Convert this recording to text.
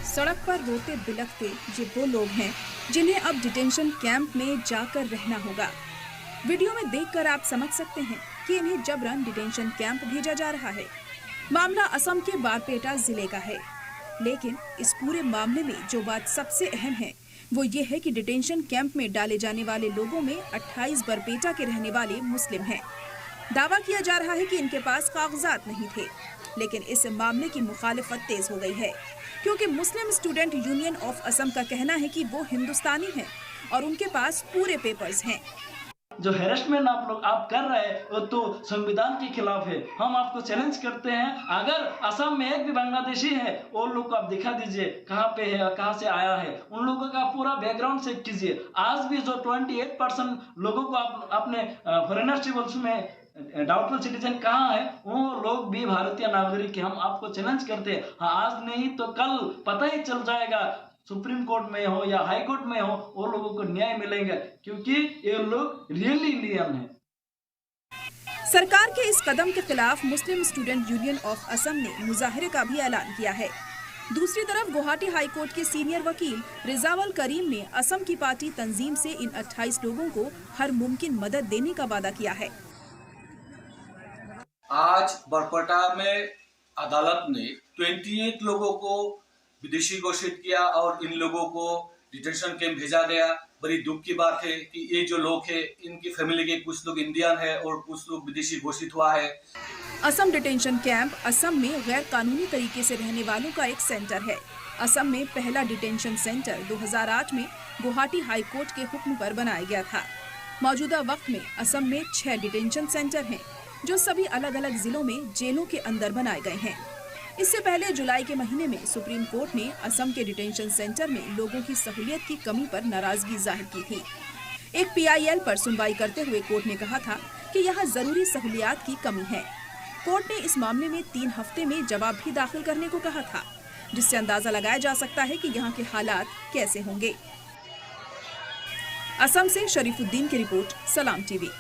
सड़क पर रोते बिलखते ये वो लोग हैं जिन्हें अब डिटेंशन कैंप में जाकर रहना होगा। वीडियो में देखकर आप समझ सकते हैं कि इन्हें जबरन डिटेंशन कैंप भेजा जा रहा है। मामला असम के बारपेटा जिले का है, लेकिन इस पूरे मामले में जो बात सबसे अहम है वो ये है कि डिटेंशन कैंप में डाले जाने वाले लोगों में 28 बारपेटा के रहने वाले मुस्लिम हैं। दावा किया जा रहा है कि इनके पास कागजात नहीं थे, लेकिन इस मामले की मुखालिफत तेज हो गई है, क्योंकि मुस्लिम स्टूडेंट यूनियन ऑफ असम का कहना है कि वो हिंदुस्तानी हैं और उनके पास पूरे पेपर्स हैं। जो हैरेसमेंट आप कर रहे हैं वो तो संविधान के खिलाफ है। हम आपको चैलेंज करते हैं, अगर असम में एक भी बांग्लादेशी है वो लोग को आप दिखा दीजिए कहाँ पे है, कहाँ से आया है, उन लोगों का पूरा बैकग्राउंड चेक कीजिए। आज भी जो 28% लोगों को आप अपने फॉरेनर टेबल्स में डाउटफुल सिटीजन कहाँ है, वो लोग भी भारतीय नागरिक है। हम आपको चैलेंज करते हैं, हाँ आज नहीं तो कल पता ही चल जाएगा, सुप्रीम कोर्ट में हो या हाई कोर्ट में हो, वो लोगों को न्याय मिलेगा, क्योंकि ये लोग रियली इंडियन हैं। सरकार के इस कदम के खिलाफ मुस्लिम स्टूडेंट यूनियन ऑफ असम ने मुजाहरे का भी ऐलान किया है। दूसरी तरफ गुवाहाटी हाई कोर्ट के सीनियर वकील रिजावल करीम ने असम की पार्टी तंजीम से इन 28 लोगों को हर मुमकिन मदद देने का वादा किया है। आज बारपेटा में अदालत ने 28 लोगों को विदेशी घोषित किया और इन लोगों को डिटेंशन कैंप भेजा गया। बड़ी दुख की बात है कि ये जो लोग हैं, इनकी फैमिली के कुछ लोग इंडियन है और कुछ लोग विदेशी घोषित हुआ है। असम डिटेंशन कैंप असम में गैर कानूनी तरीके से रहने वालों का एक सेंटर है। असम में पहला डिटेंशन सेंटर 2008 में गुवाहाटी हाई कोर्ट के हुक्म पर बनाया गया था। मौजूदा वक्त में असम में 6 डिटेंशन सेंटर हैं, जो सभी अलग अलग जिलों में जेलों के अंदर बनाए गए हैं। इससे पहले जुलाई के महीने में सुप्रीम कोर्ट ने असम के डिटेंशन सेंटर में लोगों की सहूलियत की कमी पर नाराजगी जाहिर की थी। एक PIL पर सुनवाई करते हुए कोर्ट ने कहा था कि यहाँ जरूरी सहूलियात की कमी है। कोर्ट ने इस मामले में 3 हफ्ते में जवाब भी दाखिल करने को कहा था, जिससे अंदाजा लगाया जा सकता है कि यहाँ के हालात कैसे होंगे। असम से शरीफुद्दीन की रिपोर्ट, सलाम TV।